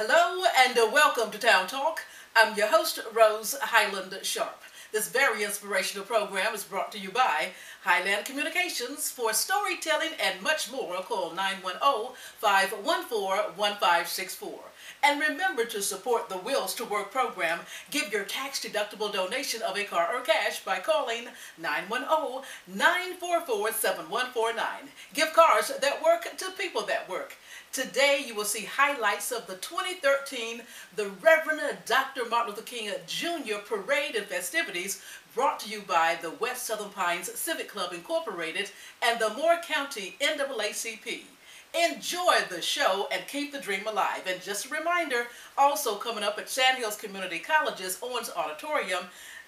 Hello and welcome to Town Talk. I'm your host, Rose Highland-Sharpe. This very inspirational program is brought to you by Highland Communications for storytelling and much more. Call 910-514-1564. And remember to support the Wills to Work program. Give your tax-deductible donation of a car or cash by calling 910-944-7149. Give cars that work to people that work. Today you will see highlights of the 2013 the Reverend Dr. Martin Luther King Jr Parade and festivities brought to you by the West Southern Pines Civic Club Incorporated and the Moore County NAACP. Enjoy the show and keep the dream alive. And just a reminder, also coming up at Sandhills Community College's Owens Auditorium,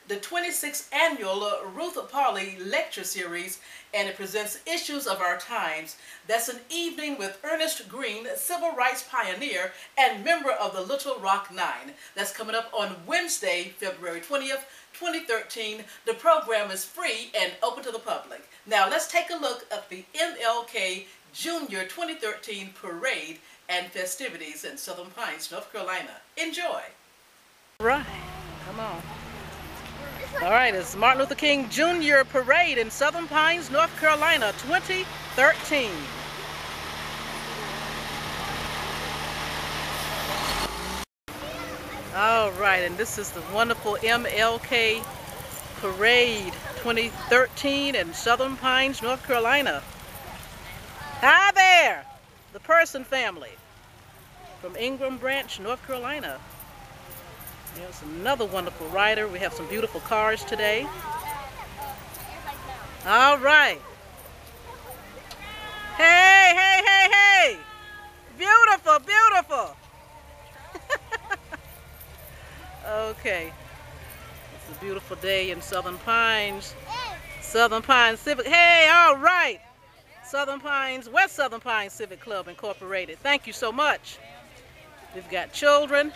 the 26th annual Ruth Pauley Lecture Series, and it presents Issues of Our Times. That's an evening with Ernest Green, civil rights pioneer and member of the Little Rock Nine. That's coming up on Wednesday, February 20th, 2013. The program is free and open to the public. Now let's take a look at the MLK Jr 2013 Parade and festivities in Southern Pines, North Carolina. Enjoy. Right, come on. All right, it's Martin Luther King Jr Parade in Southern Pines, North Carolina, 2013. All right, and this is the wonderful MLK Parade 2013 in Southern Pines, North Carolina. Hi there, the Person family from Ingram Branch, North Carolina. There's another wonderful rider. We have some beautiful cars today. All right. Hey, hey, hey, hey. Beautiful, beautiful. Okay. It's a beautiful day in Southern Pines. Southern Pines Civic. Hey, all right. Southern Pines, West Southern Pines Civic Club Incorporated. Thank you so much. We've got children.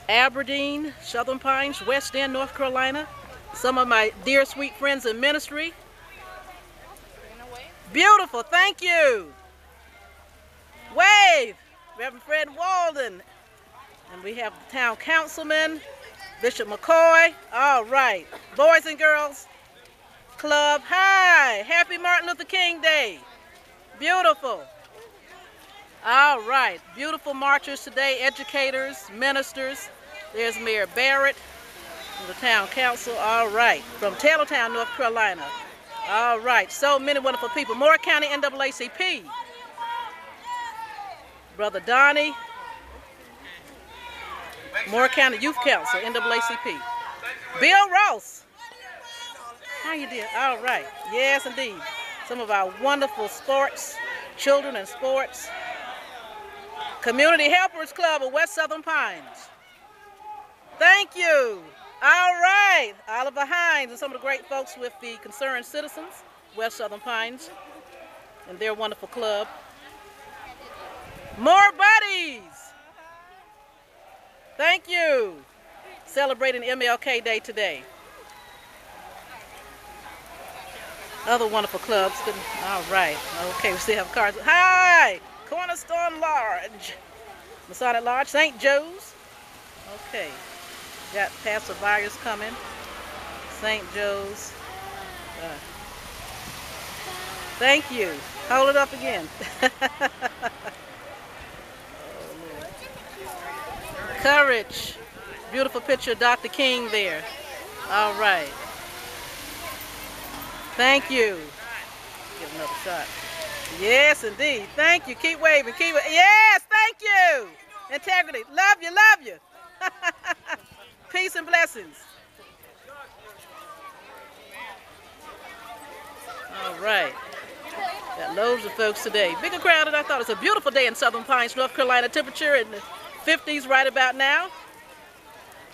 Aberdeen, Southern Pines, West End, North Carolina. Some of my dear sweet friends in ministry. Beautiful, thank you. Wave, Reverend Fred Walden. And we have the town councilman, Bishop McCoy. All right, Boys and Girls Club. Hi, happy Martin Luther King Day. Beautiful. All right, beautiful marchers today, educators, ministers. There's Mayor Barrett from the town council. All right, from Taylortown, North Carolina. All right, so many wonderful people. Moore County NAACP. Brother Donnie. Moore County Youth Council, NAACP. Bill Ross. How you doing? All right, yes indeed. Some of our wonderful sports, children and sports. Community Helpers Club of West Southern Pines. Thank you. All right. Oliver Hines and some of the great folks with the Concerned Citizens, West Southern Pines, and their wonderful club. More buddies. Thank you. Celebrating MLK Day today. Other wonderful clubs. All right. Okay, we still have cars. Hi. Cornerstone Lodge, Masonic Lodge, St. Joe's. Okay, got Pastor Byers coming. St. Joe's. Thank you. Hold it up again. Courage. Beautiful picture of Dr. King there. All right. Thank you. Give another shot. Yes, indeed. Thank you. Keep waving. Keep waving. Yes, thank you. Integrity. Love you. Love you. Peace and blessings. All right. Got loads of folks today. Bigger crowd than I thought. It's a beautiful day in Southern Pines, North Carolina. Temperature in the 50s right about now.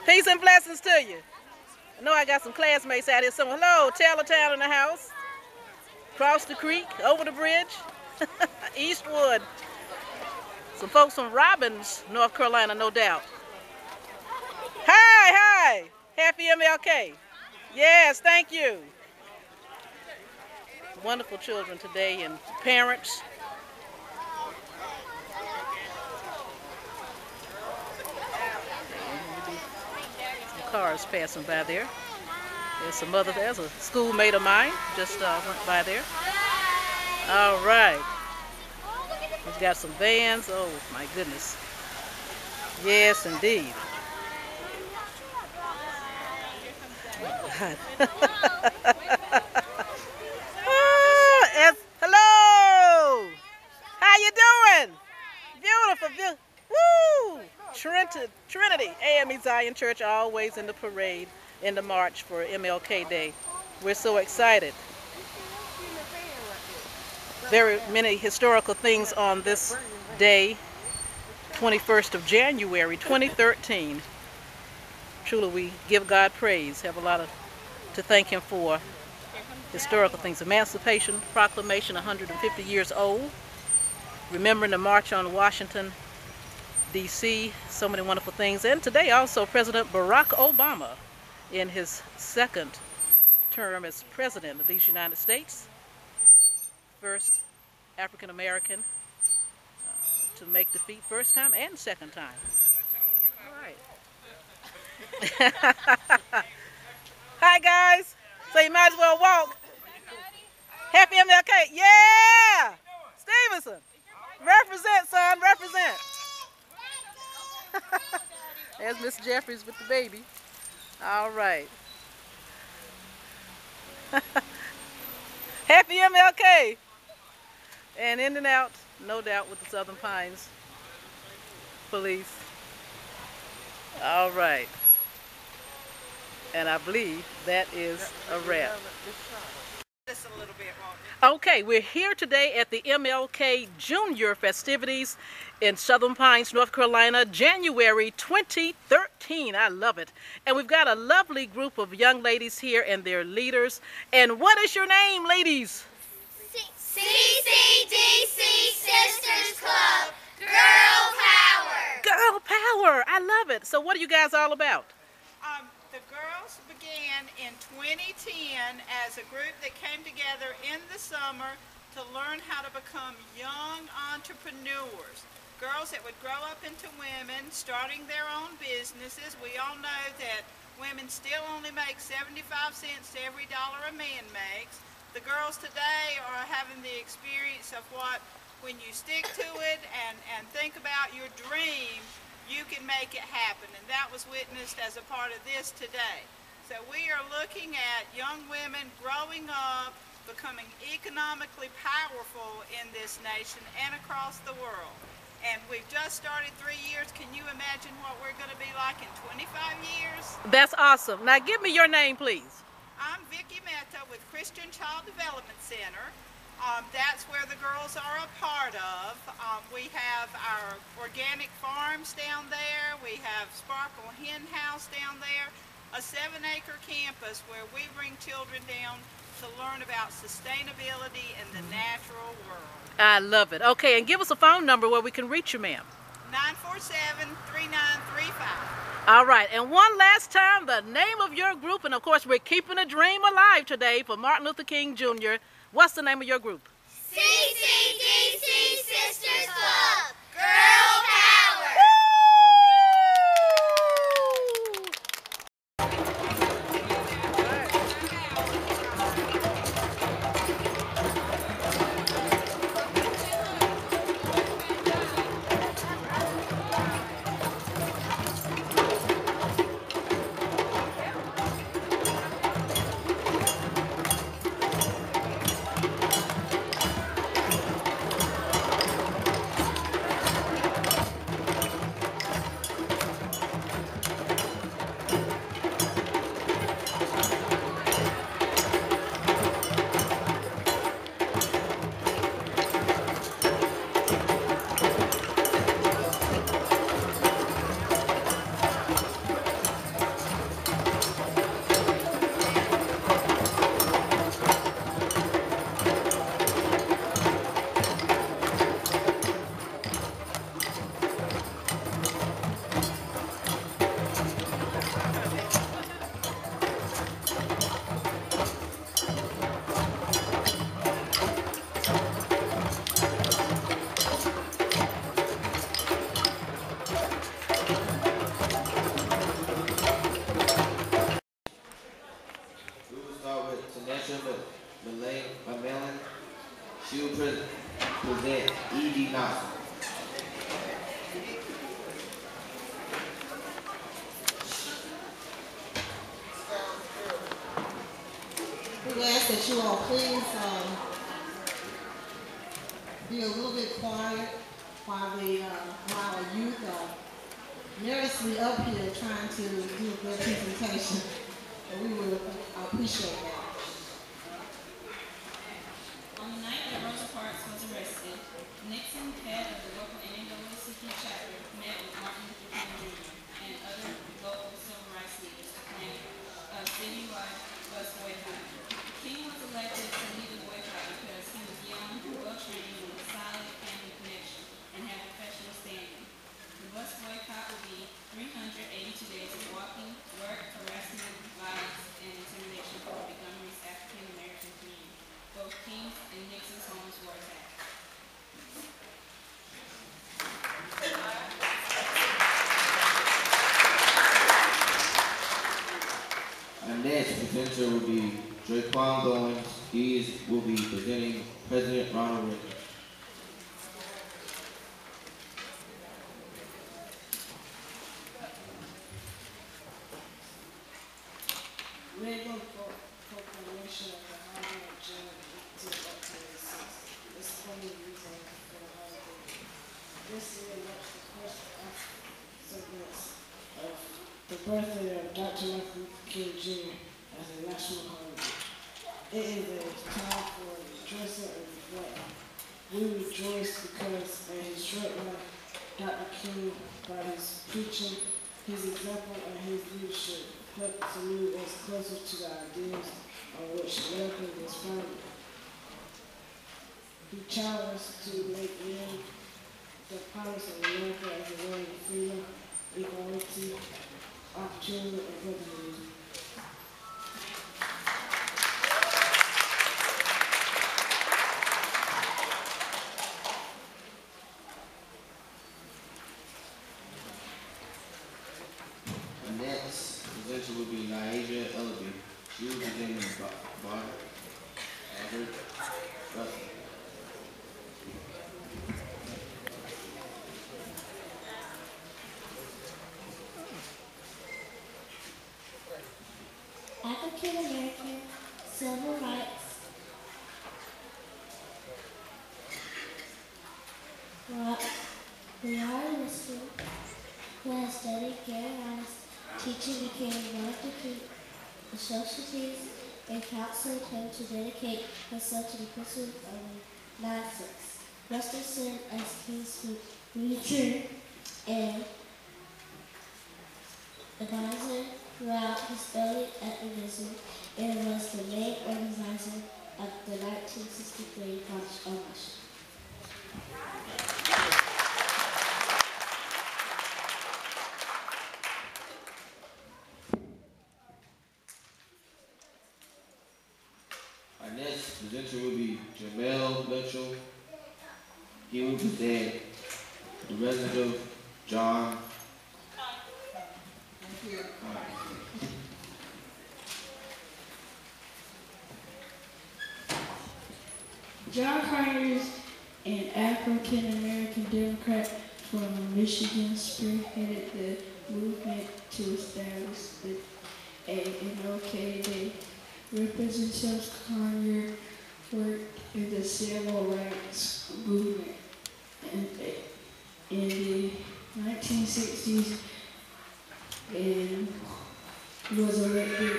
Peace and blessings to you. I know I got some classmates out here somewhere. Hello, Taylortown in the house. Across the creek, over the bridge, Eastwood. Some folks from Robbins, North Carolina, no doubt. Hi, hi. Happy MLK. Yes, thank you. Wonderful children today and parents. cars passing by there. There's some other, there's a schoolmate of mine just went by there. All right. We've got some vans. Oh my goodness. Yes, indeed. Hello. How you doing? Beautiful. Woo! Trinity AME Zion Church always in the parade, in the march for MLK Day. We're so excited. Very many historical things on this day, 21st of January 2013. Truly we give God praise. Have a lot to thank Him for. Historical things. Emancipation Proclamation, 150 years old. Remembering the March on Washington, D.C. So many wonderful things. And today also President Barack Obama in his second term as President of these United States. First African American to make defeat first time and second time. All right. Hi guys. So you might as well walk. Happy MLK. Yeah! Stevenson. Represent, son. Represent. There's Miss Jeffries with the baby. All right. Happy MLK. And in and out, no doubt, with the Southern Pines Police. All right. And I believe that is a wrap. Okay, we're here today at the MLK Jr festivities in Southern Pines, North Carolina, January 2013. I love it. And we've got a lovely group of young ladies here and their leaders. And what is your name, ladies? CCDC Sisters Club, Girl Power. Girl Power, I love it. So what are you guys all about? The girls began in 2010 as a group that came together in the summer to learn how to become young entrepreneurs. Girls that would grow up into women, starting their own businesses. We all know that women still only make 75 cents to every dollar a man makes. The girls today are having the experience of what, when you stick to it and think about your dream, you can make it happen, and that was witnessed as a part of this today. So we are looking at young women growing up, becoming economically powerful in this nation and across the world. And we've just started 3 years. Can you imagine what we're going to be like in 25 years? That's awesome. Now give me your name, please. I'm Vicki Mehta with Christian Child Development Center. That's where the girls are a part of. We have our organic farms down there. We have Sparkle Hen House down there. A 7-acre campus where we bring children down to learn about sustainability in the natural world. I love it. Okay, and give us a phone number where we can reach you, ma'am. 947-3935. All right, and one last time, the name of your group, and of course we're keeping a dream alive today for Martin Luther King Jr. What's the name of your group? CCDC Sisters Club, Girl Power. we ask that you all please be a little bit quiet while our youth are nervously up here trying to do their presentation. And we will appreciate that. On the night that Rosa Parks was arrested, Nixon, head of the local NAACP chapter, met with Martin Luther King Jr. and other local civil rights leaders to plan a citywide bus boycott. King was elected to lead the boycott because he was young, well-trained, with a solid family connection, and had professional standing. The bus boycott will be 382 days of walking, work, harassment, violence, and intimidation for the Montgomery's African-American community. Both King's and Nixon's homes were attacked. Our next presenter will be Draquan Goins. He will be presenting President Ronald Reagan. Reagan Proclamation of the holiday of June 1886. This is one of the reasons for the holiday. This year marks the first observance of the birthday of Dr. Martin Luther King Jr. as a national holiday. It is a time for rejoicing and reflect. We rejoice because in his short life, Dr. King, by his preaching, his example, and his leadership, helped to move us closer to the ideals on which America was founded. He challenged us to make real the promise of America as a land of freedom, equality, opportunity, and brotherhood. Presenter will be Naija Ellaby. She will be presenting Robert Russell. African American civil rights we are a listener who has studied galvanized teaching became one of the key associates and counseled him to dedicate himself to the pursuit of nonsense. Rustin served as King's preacher and advisor throughout his early activism and was the main organizer of the 1963 March on Washington. Our next presenter will be Jamel Mitchell. He will present the resident of John. Thank you. John Conyers, an African-American Democrat from Michigan, spearheaded the movement to establish the MLK Day. Representative Conyers worked in the civil rights movement in the 1960s and was elected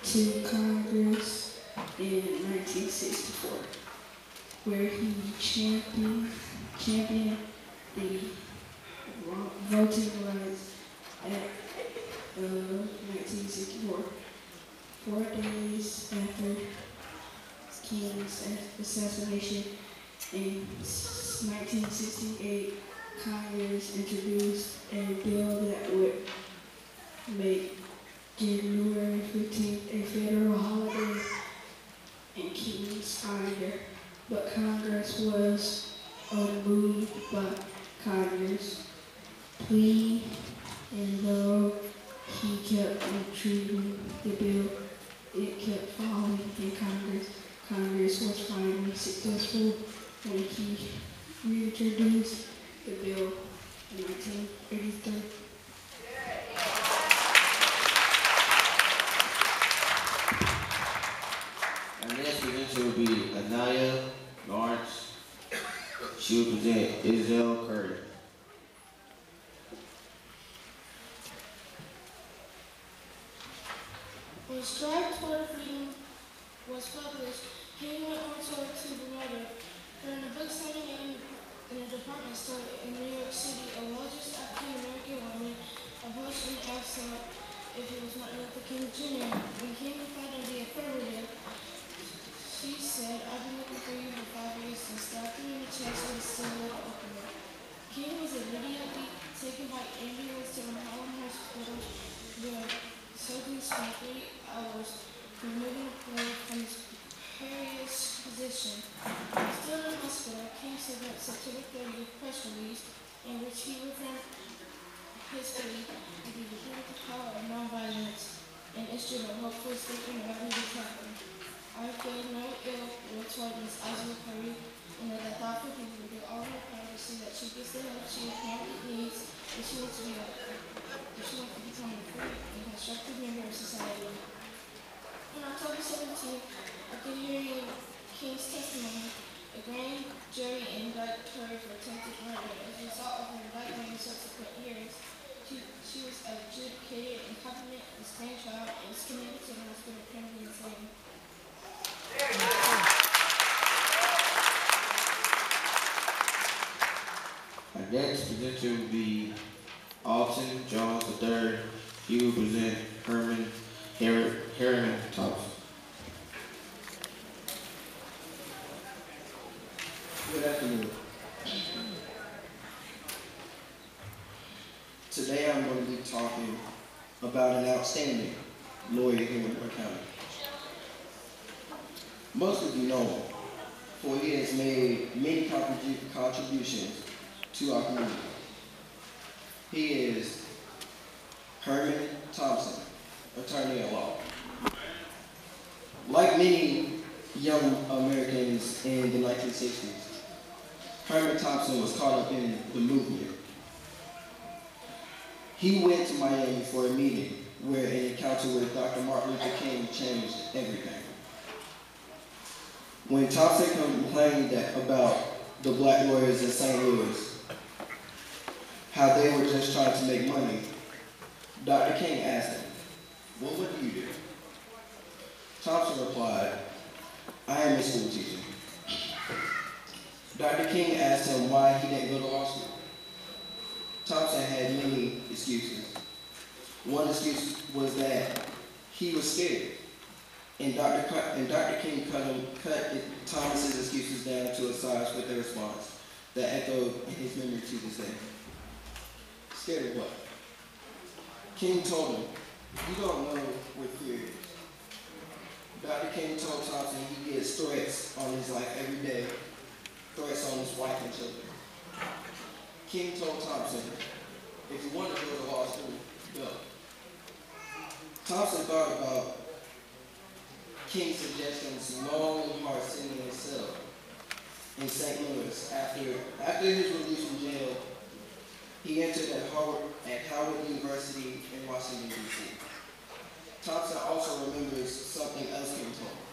to Congress in 1964, where he championed the Voting Rights Act of 1964. 4 days after King's assassination in 1968, Congress introduced a bill that would make January 15th a federal holiday and King's honor, but Congress was unmoved by Conyers' plea, and though he kept retrieving the bill, it kept falling in Congress. Congress was finally successful when he reintroduced the bill in 1983. Our his Strive Toward Freedom was published, King went on tour to the writer. During a book signing in a department store in New York City, a well-dressed African-American woman approached and asked him if he was Martin Luther King Jr. When King replied in the affirmative, she said, "I've been looking for you for 5 years," and slapped him in the chest with a single opener. King was immediately taken by ambulance to the Harlem Hospital, where surgeons spent 3 hours removing the blood from his precarious position. Still in the hospital, King sent out September 30th press release in which he reaffirmed his belief that he defended the power of nonviolence and issued a hopeful statement of his happen. I feel no ill will toward Miss Isaac Curry, and that the thoughtful people will do all in their power to see that she gets the help she apparently needs if she wants to be if she wants to become a free and constructive member of society. On October 17th, after hearing King's testimony, a grand jury indicted her for attempted murder. As a result of her indictment and subsequent hearings, she was adjudicated incompetent to stand trial and was committed to the hospital permanently insane. Our next presenter will be Alton Jones III. He will present Harriman Thompson. Good afternoon. Today I'm going to be talking about an outstanding lawyer here in North County. Most of you know him, for he has made many contributions to our community. He is Herman Thompson, attorney at law. Like many young Americans in the 1960s, Herman Thompson was caught up in the movement. He went to Miami for a meeting where an encounter with Dr. Martin Luther King changed everything. When Thompson complained about the black lawyers in St. Louis, how they were just trying to make money, Dr. King asked him, "Well, what do you do?" Thompson replied, "I am a school teacher." Dr. King asked him why he didn't go to law school. Thompson had many excuses. One excuse was that he was scared, and Dr. King cut Thomas's excuses down to a size with a response that echoed in his memory to this day. Scared of what? King told him, "You don't know what fear is." Dr. King told Thompson he gets threats on his life every day, threats on his wife and children. King told Thompson, "If you want to go to law school, go." Thompson thought about King's suggestions long and hard sitting in his cell in St. Louis. After his release from jail, he entered at Howard University in Washington, D.C. Thompson also remembers something else King told him.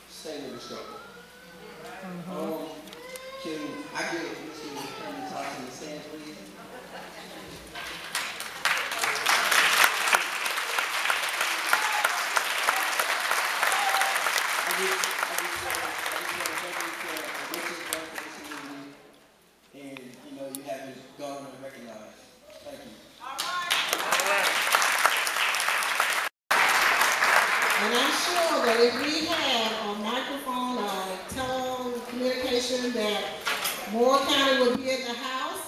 Stay with the struggle. Can I get Mr. Herman Thompson to stand, please? I just want to thank you for a richest work for this community, and you haven't gone unrecognized. Thank you. And I'm sure that if we had a microphone or telecommunication, that Moore County would be in the house,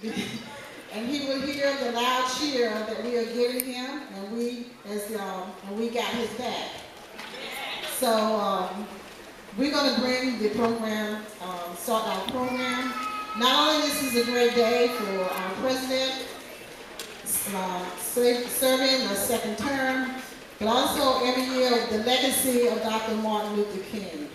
and he would hear the loud cheer that we are giving him, and we got his back. So we're going to bring the program, start our program. Not only this is a great day for our president serving a second term, but also every year the legacy of Dr. Martin Luther King.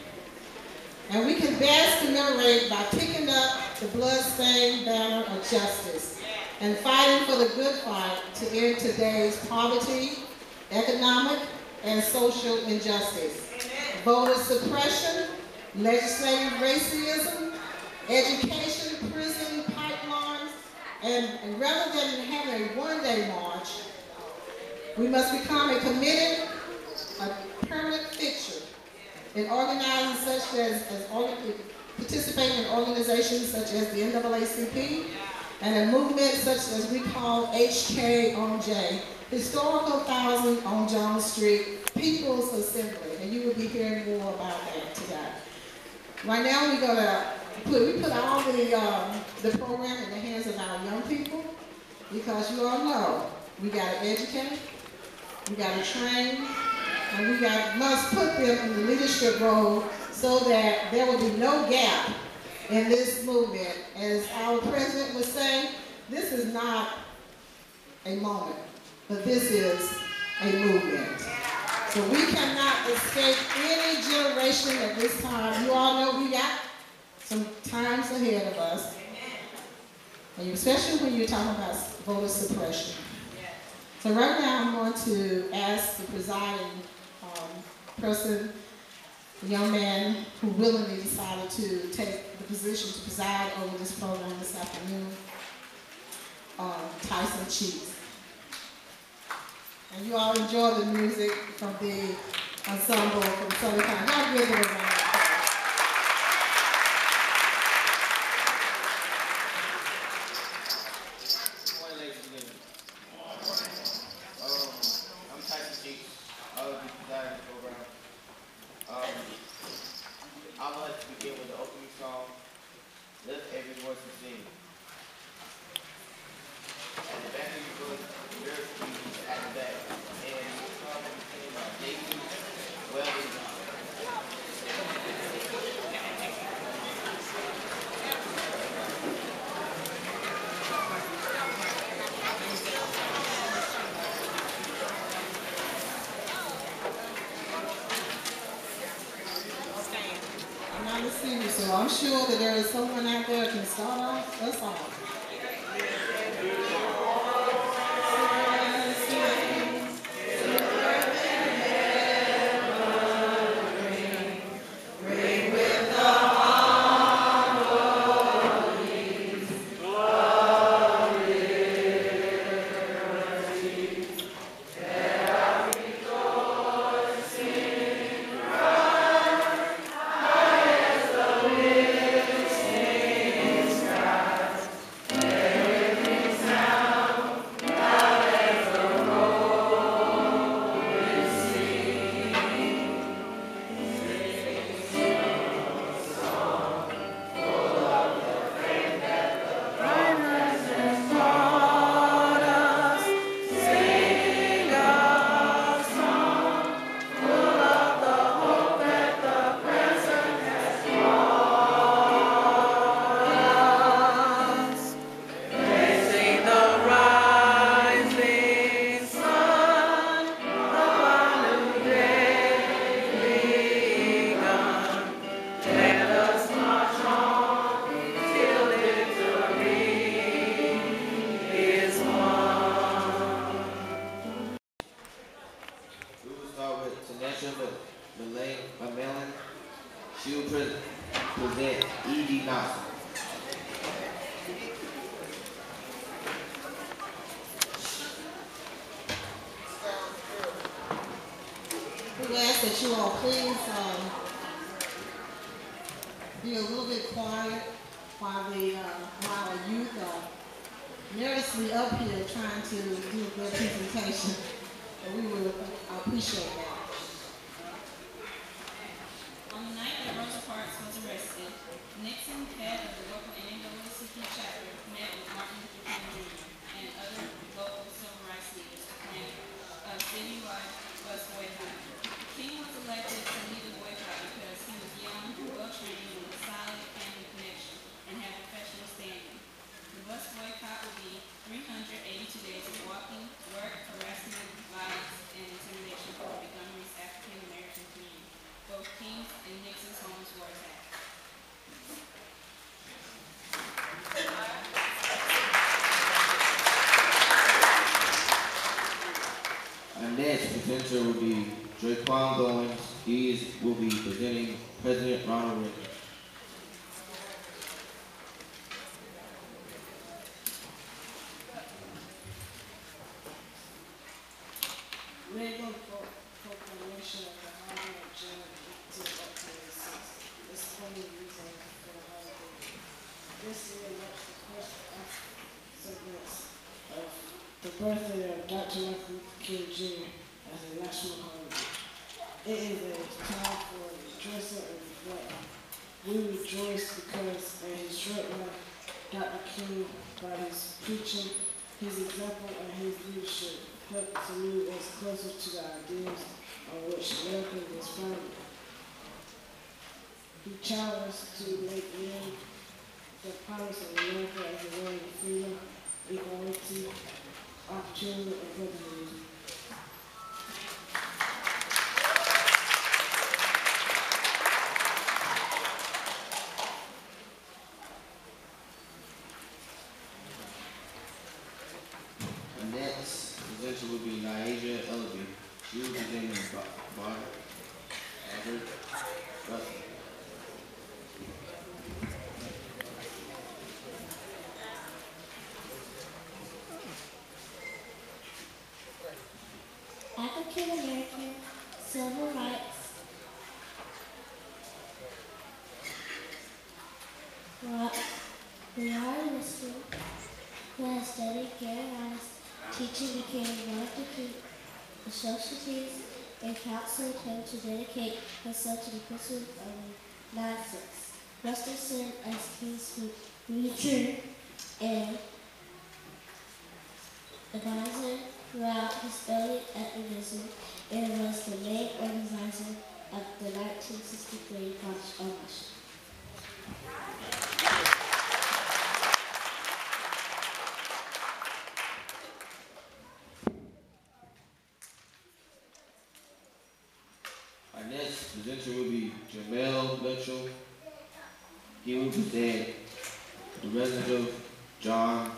And we can best commemorate by picking up the bloodstained banner of justice and fighting for the good fight to end today's poverty, economic, and social injustice, voter suppression, legislative racism, education, prison pipelines, and rather than having a one-day march, We must become a committed, a permanent fixture in organizing such participating in organizations such as the NAACP and a movement such as we call HKOJ, Historical Thousand on Jones Street, People's Assembly, and you will be hearing more about that today. Right now we're gonna put all the program in the hands of our young people, because you all know we gotta educate, we gotta train, and we must put them in the leadership role so that there will be no gap in this movement. As our president would say, this is not a moment, but this is a movement. So we cannot escape any generation at this time. You all know we got some times ahead of us, and especially when you're talking about voter suppression. So right now I'm going to ask the presiding person, the young man who willingly decided to take the position to preside over this program this afternoon, Tyson Cheeks. And you all enjoy the music from the ensemble from Southern County. Y'all give them a round of applause. Good morning, ladies and gentlemen. I'm Tyson Cheeks. I will be presiding the program. I would like to begin with the opening song, Lift Every Voice and Sing. At the back of your book, there's speakers at the back, and we'll start with the thing about Daisy, well done. I'm not a singer, so I'm sure that there is someone out there who can start off us off. She will present E.D. Nelson. We ask that you all please be a little bit quiet while our youth are nervously up here trying to do their presentation. And we will appreciate that. On the night that Rosa Parks was arrested, Nixon, head of the local NAACP chapter, met with Martin Luther King Jr. and other local civil rights leaders to plan a citywide bus boycott. King was elected to lead the boycott because he was young, well-trained, with a solid family connection, and had professional standing. The bus boycott will be 382 days of walking, work, harassment, violence, and intimidation for Montgomery's African-American community. Both King's and Nixon's homes were attacked. Our next presenter will be Draquan Goins. He will be presenting President Ronald Reagan. legal proclamation of the Highland June 1886. This is one of the reasons for the holiday. This year marks the first observance of the birthday of Dr. Martin Luther King Jr. as a national holiday. It is a time for rejoicing and reflecting. We rejoice because in his short life, Dr. King, by his preaching, his example, and his leadership, helped to move us closer to the ideals on which America was founded. He challenged us to make real the promise of America as a land of freedom, equality, opportunity, and brotherhood. The next presenter will be Naija Ellaby. She will present in Robert Russell. African American civil rights Highland-Sharpe, who has studied Gay-Rice, teaching became one of the key associates and counseled him to dedicate herself to the pursuit of nonsense. Western served as King's future and advisor throughout his early activism and was the main organizer of the 1963 March on Washington. Our next presenter will be Jamel Mitchell. He will present the resident of John.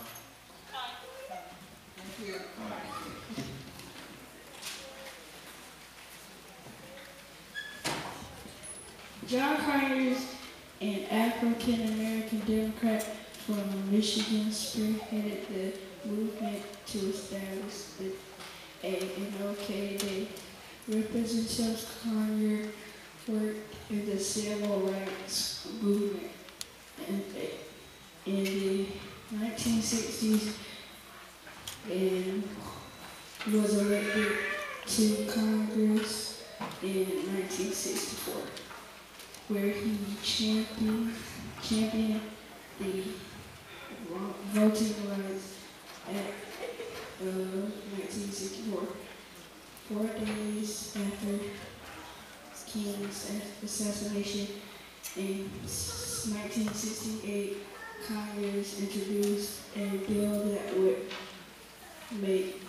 John Conyers, an African-American Democrat from Michigan, spearheaded the movement to establish the MLK Day. Representative Conyers worked in the civil rights movement in the 1960s and was elected to Congress in 1964, where he championed the Voting Rights Act of 1964. 4 days after King's assassination in 1968, Congress introduced a bill that would make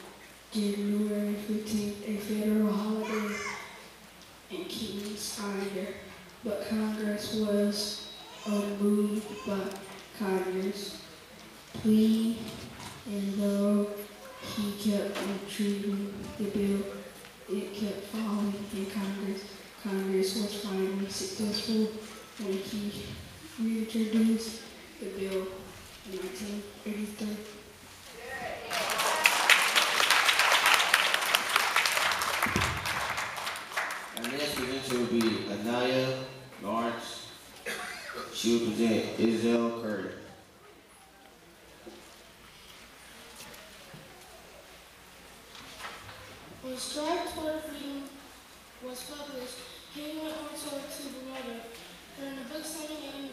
January 15th a federal holiday and King's honor, but Congress was unmoved by Conyers' plea, and though he kept intriguing the bill, it kept falling in Congress. Congress was finally successful when he reintroduced the bill in 1983. Our next presenter will be Anaya Lawrence. She will present Isabel Curry. When Strive Toward Freedom was published, King went on tour to the writer. During a book signing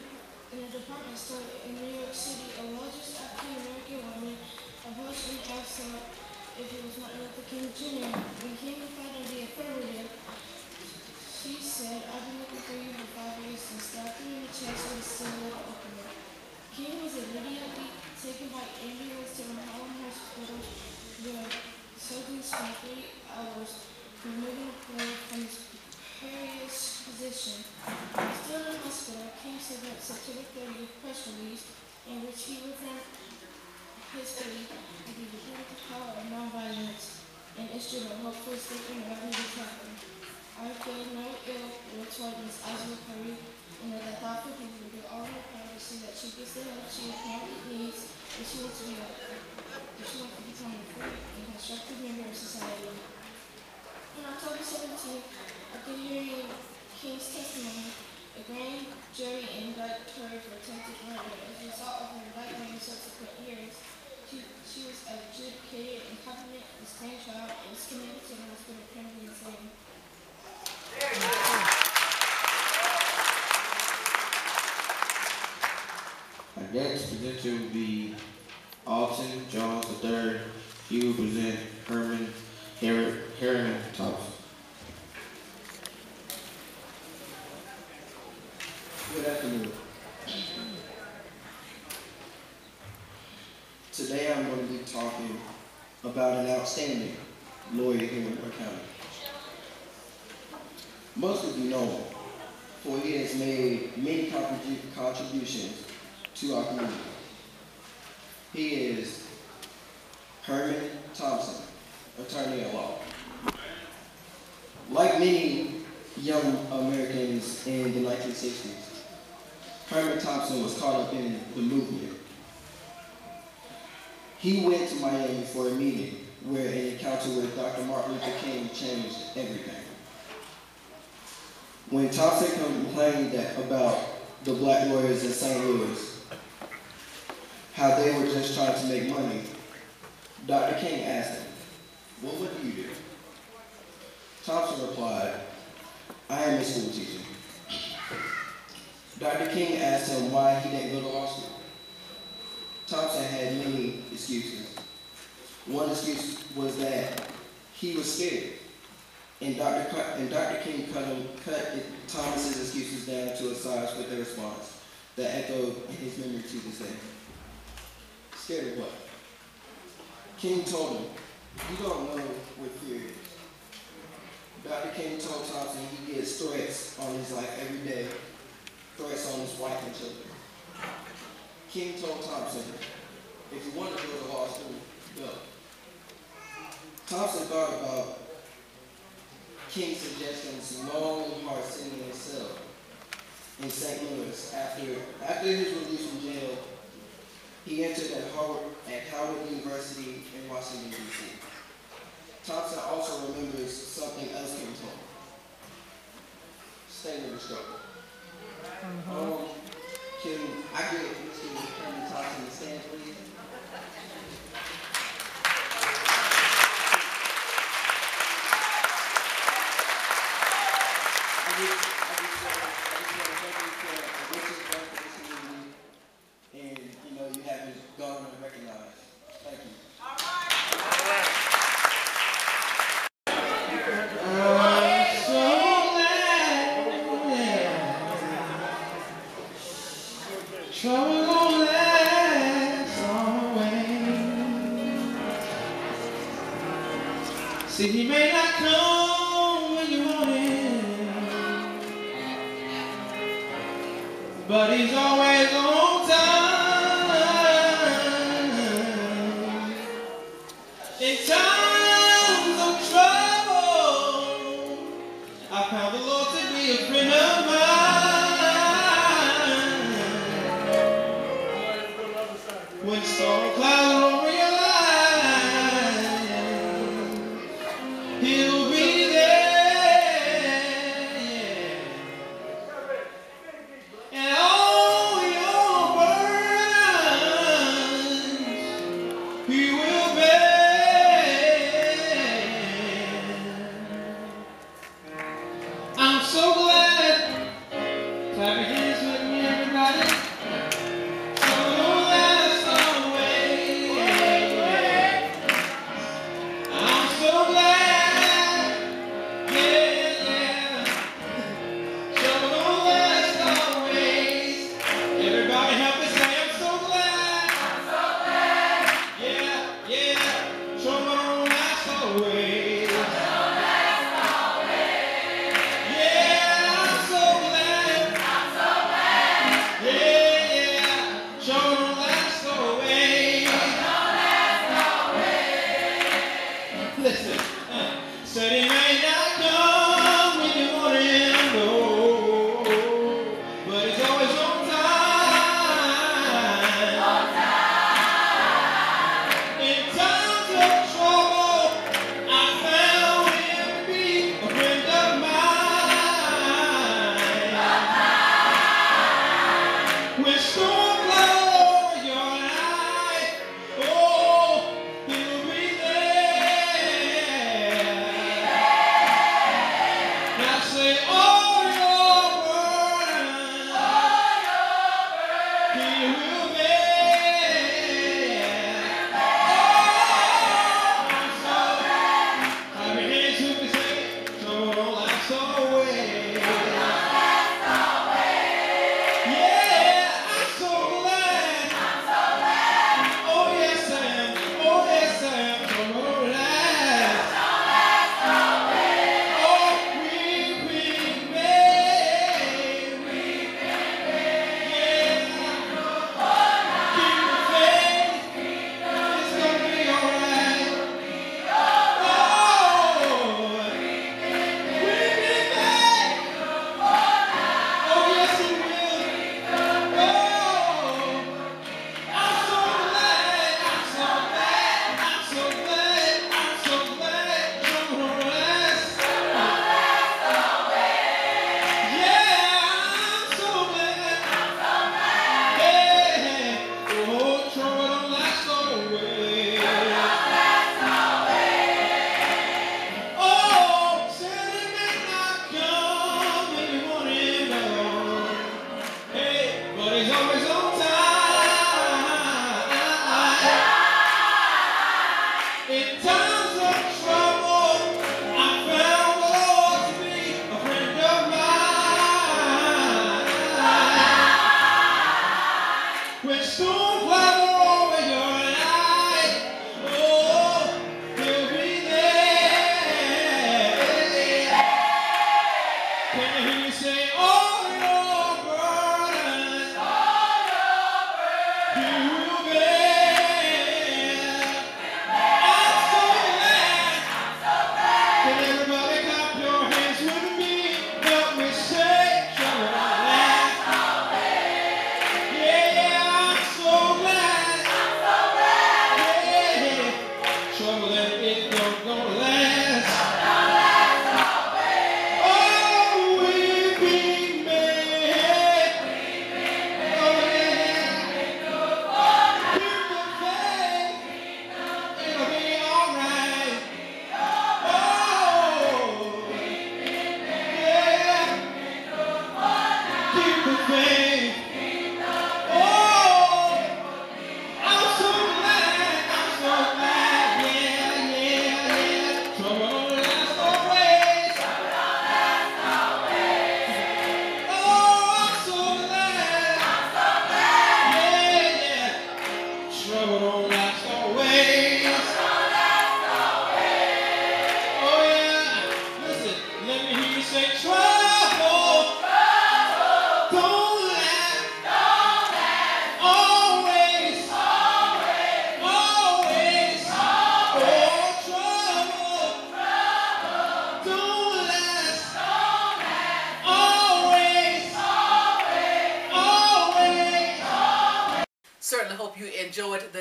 in a department store in New York City, a largest African-American woman approached and asked him if he was Martin Luther King Jr. When King replied in the affirmative, she said, "I've been looking for you for 5 years," and slapped him in the chest with a single opener. King was immediately taken by ambulance to the Harlem Hospital, where surgeons spent 3 hours removing the blood from his precarious position. Still in the hospital, King sent out September 30th press release in which he reformed his plea and he defended the power of nonviolence and issued a hopeful statement of his happened. I feel no ill will toward Ms. Isaac Curry, and that the thoughtful people will do all in their power to see that she gets the help she apparently needs if she wants to be if she wants to become a free and constructive member of society. On October 17th, after hearing King's testimony, a grand jury indicted her for attempted murder. As a result of her indictment and subsequent hearings, she was adjudicated incompetent to stand trial and was committed to the hospital permanently insane. Our next presenter will be Alton Jones III. He will present Harriman Thompson. Good afternoon. Today I'm going to be talking about an outstanding lawyer here in York County. Most of you know him, for he has made many contributions to our community. He is Herman Thompson, attorney at law. Like many young Americans in the 1960s, Herman Thompson was caught up in the movement. He went to Miami for a meeting where an encounter with Dr. Martin Luther King changed everything. When Thompson complained about the black lawyers in St. Louis, how they were just trying to make money, Dr. King asked him, "Well, what do you do?" Thompson replied, "I am a school teacher." Dr. King asked him why he didn't go to law school. Thompson had many excuses. One excuse was that he was scared, and Dr. King cut Thomas's excuses down to a size with a response that echoed in his memory to this day. Scared of what? King told him, "You don't know what fear is." Dr. King told Thompson he gets threats on his life every day, threats on his wife and children. King told Thompson, "If you want to go to law school, go." Thompson thought about King's suggestions long and hard sitting in his cell in St. Louis. After his release from jail, he entered at Howard University in Washington, D.C. Thompson also remembers something else King told him. Stay in the struggle. Can I get Mr. Herman Thompson to stand, please? I just want to thank you for a richest work for this community, and you haven't gone unrecognized. Thank you. Trouble don't last always. See, he may not come when you want him, but he's always on time. In times of trouble, I found the Lord to be a friend of mine. When storm clouds over your life, he'll be there, and all your burdens he will bear. I'm so glad. Clap your hands with me, everybody. Everybody help me say, I'm so glad. I'm so glad. Yeah.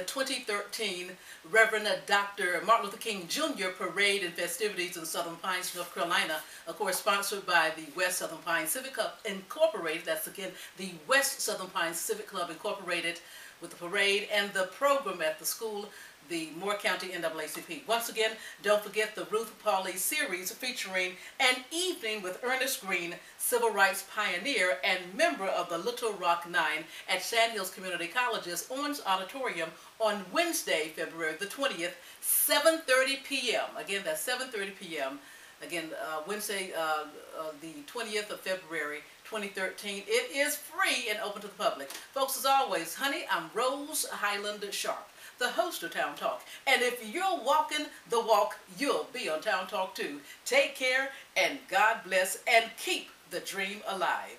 the 2013 Reverend Dr. Martin Luther King Jr. Parade and festivities in Southern Pines, North Carolina, of course sponsored by the West Southern Pines Civic Club Incorporated. That's again the West Southern Pines Civic Club Incorporated, with the parade and the program at the school, the Moore County NAACP. Once again, don't forget the Ruth Pauley series featuring An Evening with Ernest Green, civil rights pioneer and member of the Little Rock Nine at Sandhills Community College's Orange Auditorium on Wednesday, February the 20th, 7:30 p.m. Again, that's 7:30 p.m. Again, Wednesday, the 20th of February, 2013. It is free and open to the public. Folks, as always, honey, I'm Rose Highland-Sharpe, the host of Town Talk. And if you're walking the walk, you'll be on Town Talk too. Take care, and God bless, and keep the dream alive.